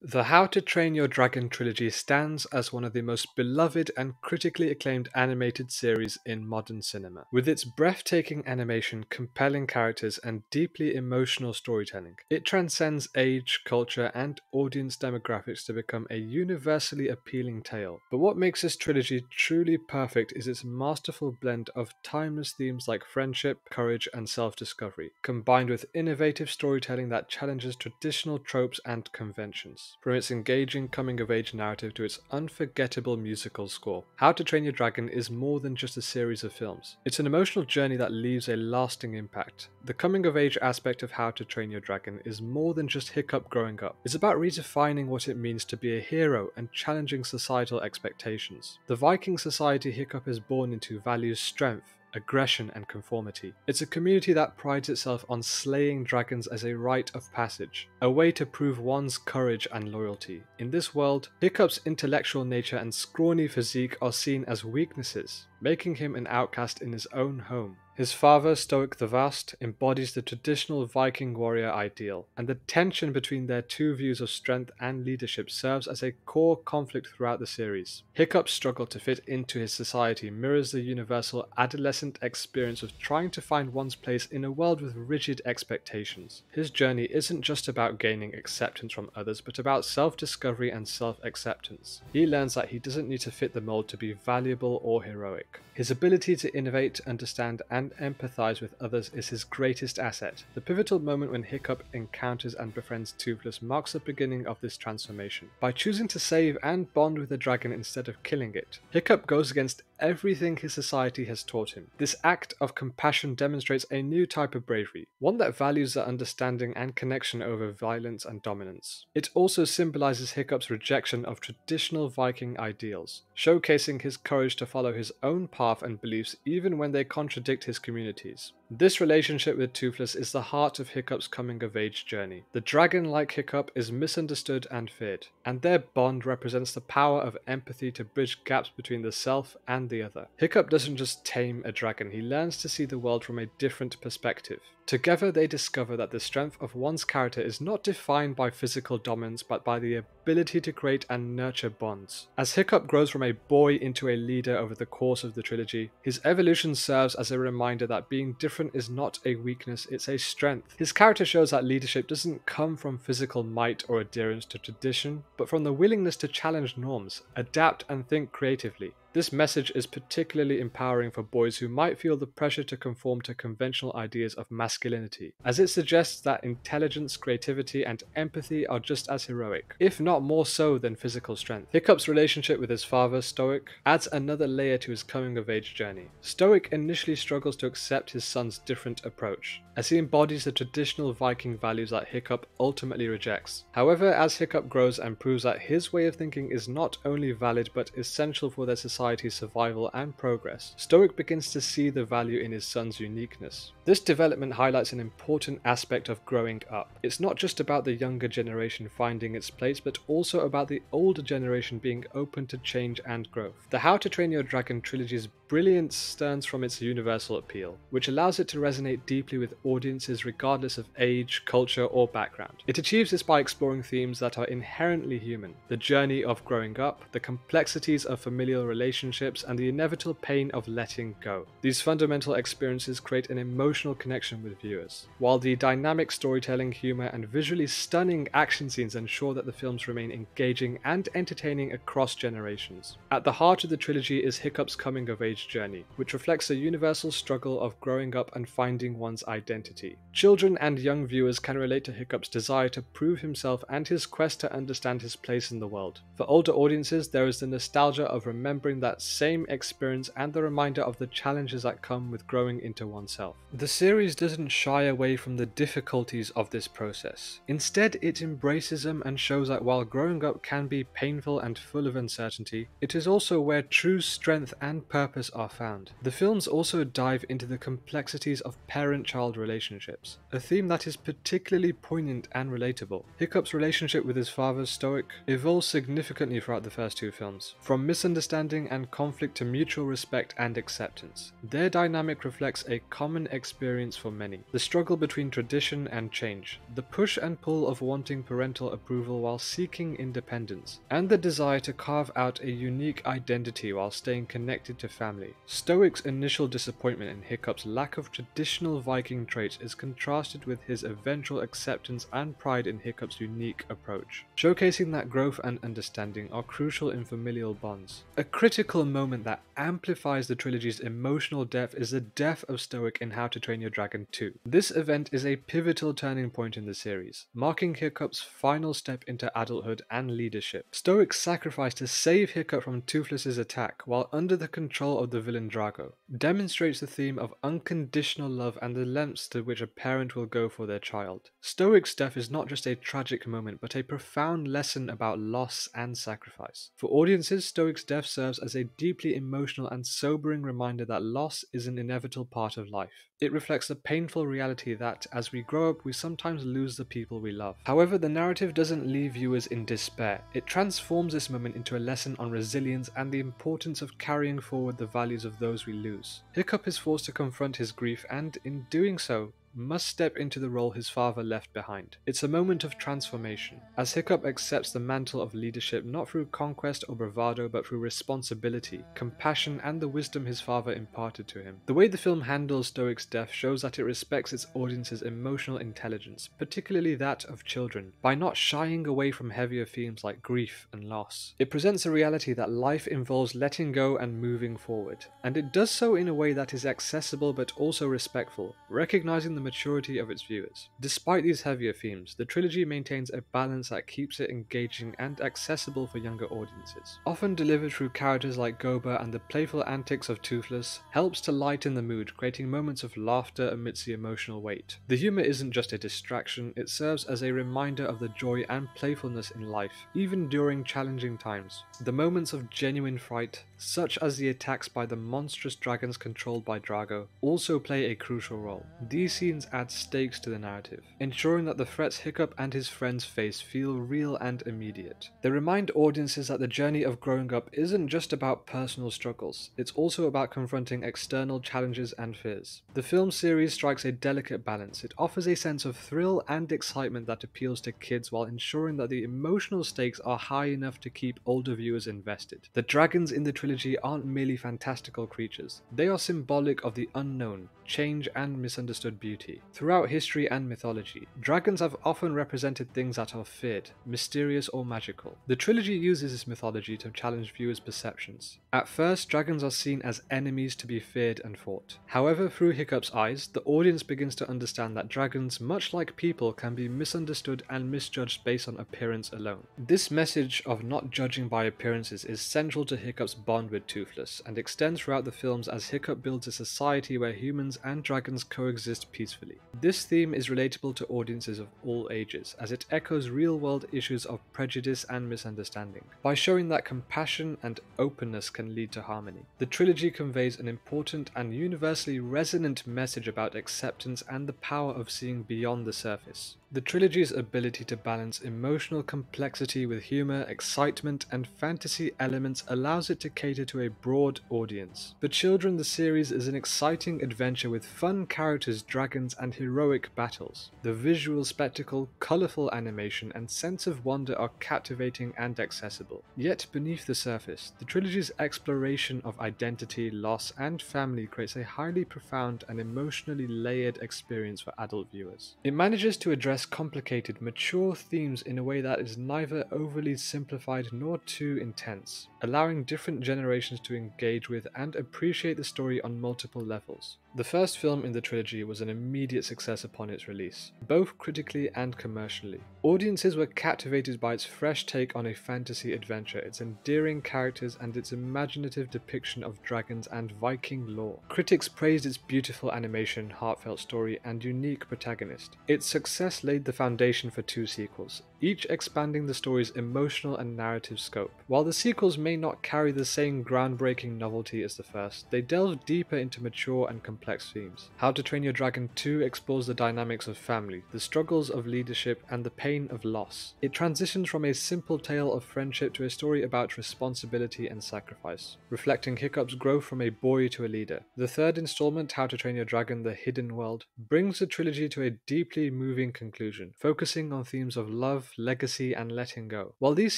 The How to Train Your Dragon trilogy stands as one of the most beloved and critically acclaimed animated series in modern cinema. With its breathtaking animation, compelling characters, and deeply emotional storytelling, it transcends age, culture, and audience demographics to become a universally appealing tale. But what makes this trilogy truly perfect is its masterful blend of timeless themes like friendship, courage, and self-discovery, combined with innovative storytelling that challenges traditional tropes and conventions. From its engaging coming-of-age narrative to its unforgettable musical score, How to Train Your Dragon is more than just a series of films. It's an emotional journey that leaves a lasting impact. The coming-of-age aspect of How to Train Your Dragon is more than just Hiccup growing up. It's about redefining what it means to be a hero and challenging societal expectations. The Viking society Hiccup is born into values strength, aggression, and conformity. It's a community that prides itself on slaying dragons as a rite of passage, a way to prove one's courage and loyalty. In this world, Hiccup's intellectual nature and scrawny physique are seen as weaknesses, making him an outcast in his own home. His father, Stoic the Vast, embodies the traditional Viking warrior ideal, and the tension between their two views of strength and leadership serves as a core conflict throughout the series. Hiccup's struggle to fit into his society mirrors the universal adolescent experience of trying to find one's place in a world with rigid expectations. His journey isn't just about gaining acceptance from others, but about self-discovery and self-acceptance. He learns that he doesn't need to fit the mold to be valuable or heroic. His ability to innovate, understand, and empathize with others is his greatest asset. The pivotal moment when Hiccup encounters and befriends Toothless marks the beginning of this transformation. By choosing to save and bond with the dragon instead of killing it, Hiccup goes against everything his society has taught him. This act of compassion demonstrates a new type of bravery, one that values the understanding and connection over violence and dominance. It also symbolizes Hiccup's rejection of traditional Viking ideals, showcasing his courage to follow his own path and beliefs even when they contradict his community's. This relationship with Toothless is the heart of Hiccup's coming-of-age journey. The dragon, like Hiccup, is misunderstood and feared, and their bond represents the power of empathy to bridge gaps between the self and the other. Hiccup doesn't just tame a dragon, he learns to see the world from a different perspective. Together they discover that the strength of one's character is not defined by physical dominance but by the ability to create and nurture bonds. As Hiccup grows from a boy into a leader over the course of the trilogy, his evolution serves as a reminder that being different is not a weakness, it's a strength. His character shows that leadership doesn't come from physical might or adherence to tradition, but from the willingness to challenge norms, adapt, and think creatively. This message is particularly empowering for boys who might feel the pressure to conform to conventional ideas of masculinity, as it suggests that intelligence, creativity, and empathy are just as heroic, if not more so than physical strength. Hiccup's relationship with his father, Stoic, adds another layer to his coming-of-age journey. Stoic initially struggles to accept his son's different approach, as he embodies the traditional Viking values that Hiccup ultimately rejects. However, as Hiccup grows and proves that his way of thinking is not only valid but essential for their society's survival and progress, Stoic begins to see the value in his son's uniqueness. This development highlights an important aspect of growing up. It's not just about the younger generation finding its place, but also about the older generation being open to change and growth. The How to Train Your Dragon trilogy's brilliance stems from its universal appeal, which allows it to resonate deeply with audiences regardless of age, culture, or background. It achieves this by exploring themes that are inherently human: the journey of growing up, the complexities of familial relationships, and the inevitable pain of letting go. These fundamental experiences create an emotional connection with viewers, while the dynamic storytelling, humor, and visually stunning action scenes ensure that the films remain engaging and entertaining across generations. At the heart of the trilogy is Hiccup's coming-of-age journey, which reflects the universal struggle of growing up and finding one's identity. Children and young viewers can relate to Hiccup's desire to prove himself and his quest to understand his place in the world. For older audiences, there is the nostalgia of remembering that same experience and the reminder of the challenges that come with growing into oneself. The series doesn't shy away from the difficulties of this process. Instead, it embraces them and shows that while growing up can be painful and full of uncertainty, it is also where true strength and purpose are found. The films also dive into the complexities of parent-child relationships, a theme that is particularly poignant and relatable. Hiccup's relationship with his father, Stoic, evolves significantly throughout the first two films, from misunderstanding and conflict to mutual respect and acceptance. Their dynamic reflects a common experience for many: the struggle between tradition and change, the push and pull of wanting parental approval while seeking independence, and the desire to carve out a unique identity while staying connected to family. Stoic's initial disappointment in Hiccup's lack of traditional Viking traits is contrasted with his eventual acceptance and pride in Hiccup's unique approach, showcasing that growth and understanding are crucial in familial bonds. A critical moment that amplifies the trilogy's emotional depth is the death of Stoic in How to Train Your Dragon 2. This event is a pivotal turning point in the series, marking Hiccup's final step into adulthood and leadership. Stoic's sacrifice to save Hiccup from Toothless's attack while under the control of the villain Drago demonstrates the theme of unconditional love and the lengths to which a parent will go for their child. Stoic's death is not just a tragic moment, but a profound lesson about loss and sacrifice. For audiences, Stoic's death serves as a deeply emotional and sobering reminder that loss is an inevitable part of life. It reflects the painful reality that, as we grow up, we sometimes lose the people we love. However, the narrative doesn't leave viewers in despair. It transforms this moment into a lesson on resilience and the importance of carrying forward the values of those we lose. Hiccup is forced to confront his grief and, in doing so, must step into the role his father left behind. It's a moment of transformation, as Hiccup accepts the mantle of leadership not through conquest or bravado but through responsibility, compassion, and the wisdom his father imparted to him. The way the film handles Stoic's death shows that it respects its audience's emotional intelligence, particularly that of children, by not shying away from heavier themes like grief and loss. It presents a reality that life involves letting go and moving forward, and it does so in a way that is accessible but also respectful, recognizing the maturity of its viewers. Despite these heavier themes, the trilogy maintains a balance that keeps it engaging and accessible for younger audiences. Often delivered through characters like Goba and the playful antics of Toothless, helps to lighten the mood, creating moments of laughter amidst the emotional weight. The humor isn't just a distraction, it serves as a reminder of the joy and playfulness in life, even during challenging times. The moments of genuine fright, such as the attacks by the monstrous dragons controlled by Drago, also play a crucial role. These scenes add stakes to the narrative, ensuring that the threats Hiccup and his friends face feel real and immediate. They remind audiences that the journey of growing up isn't just about personal struggles, it's also about confronting external challenges and fears. The film series strikes a delicate balance. It offers a sense of thrill and excitement that appeals to kids while ensuring that the emotional stakes are high enough to keep older viewers invested. The dragons in the trilogy aren't merely fantastical creatures, they are symbolic of the unknown, change, and misunderstood beauty. Throughout history and mythology, dragons have often represented things that are feared, mysterious, or magical. The trilogy uses this mythology to challenge viewers' perceptions. At first, dragons are seen as enemies to be feared and fought. However, through Hiccup's eyes, the audience begins to understand that dragons, much like people, can be misunderstood and misjudged based on appearance alone. This message of not judging by appearances is central to Hiccup's bond with Toothless, and extends throughout the films as Hiccup builds a society where humans and dragons coexist peacefully. This theme is relatable to audiences of all ages, as it echoes real-world issues of prejudice and misunderstanding, by showing that compassion and openness can lead to harmony. The trilogy conveys an important and universally resonant message about acceptance and the power of seeing beyond the surface. The trilogy's ability to balance emotional complexity with humor, excitement, and fantasy elements allows it to cater to a broad audience. For children, the series is an exciting adventure with fun characters, dragons, and heroic battles. The visual spectacle, colorful animation, and sense of wonder are captivating and accessible. Yet beneath the surface, the trilogy's exploration of identity, loss, and family creates a highly profound and emotionally layered experience for adult viewers. It manages to address complicated, mature themes in a way that is neither overly simplified nor too intense, allowing different generations to engage with and appreciate the story on multiple levels. The first film in the trilogy was an immediate success upon its release, both critically and commercially. Audiences were captivated by its fresh take on a fantasy adventure, its endearing characters, and its imaginative depiction of dragons and Viking lore. Critics praised its beautiful animation, heartfelt story, and unique protagonist. Its success laid the foundation for two sequels, each expanding the story's emotional and narrative scope. While the sequels may not carry the same groundbreaking novelty as the first, they delve deeper into mature and complex themes. How to Train Your Dragon 2 explores the dynamics of family, the struggles of leadership, and the pain of loss. It transitions from a simple tale of friendship to a story about responsibility and sacrifice, reflecting Hiccup's growth from a boy to a leader. The third installment, How to Train Your Dragon: The Hidden World, brings the trilogy to a deeply moving conclusion, focusing on themes of love, legacy, and letting go. While these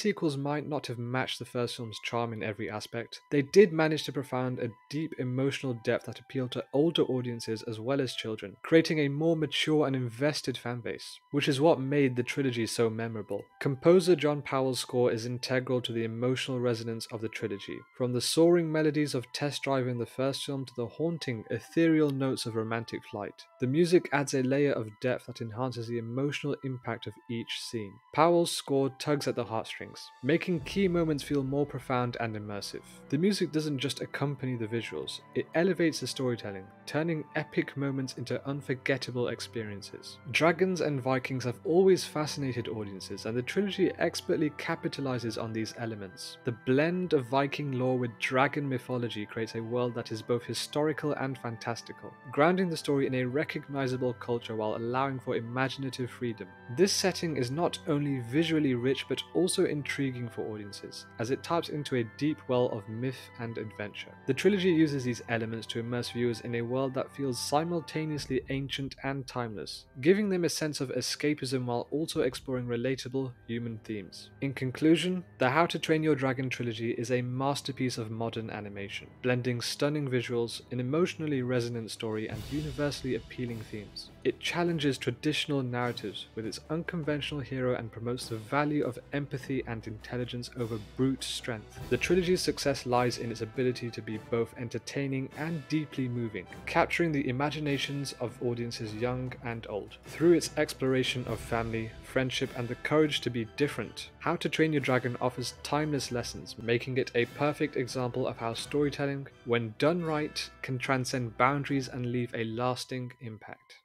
sequels might not have matched the first film's charm in every aspect, they did manage to profound a deep emotional depth that appealed to older audiences as well as children, creating a more mature and invested fanbase, which is what made the trilogy so memorable. Composer John Powell's score is integral to the emotional resonance of the trilogy, from the soaring melodies of Test Drive in the first film to the haunting, ethereal notes of Romantic Flight. The music adds a layer of depth that enhances the emotional impact of each scene. Powell's score tugs at the heartstrings, making key moments feel more profound and immersive. The music doesn't just accompany the visuals, it elevates the storytelling, turning epic moments into unforgettable experiences. Dragons and Vikings have always fascinated audiences, and the trilogy expertly capitalizes on these elements. The blend of Viking lore with dragon mythology creates a world that is both historical and fantastical, grounding the story in a recognizable culture while allowing for imaginative freedom. This setting is not only visually rich but also intriguing for audiences, as it taps into a deep well of myth and adventure. The trilogy uses these elements to immerse viewers in a world that feels simultaneously ancient and timeless, giving them a sense of escapism while also exploring relatable human themes. In conclusion, the How to Train Your Dragon trilogy is a masterpiece of modern animation, blending stunning visuals, an emotionally resonant story, and universally appealing themes. It challenges traditional narratives with its unconventional hero and promotes the value of empathy and intelligence over brute strength. The trilogy's success lies in its ability to be both entertaining and deeply moving, capturing the imaginations of audiences young and old. Through its exploration of family, friendship, and the courage to be different, How to Train Your Dragon offers timeless lessons, making it a perfect example of how storytelling, when done right, can transcend boundaries and leave a lasting impact.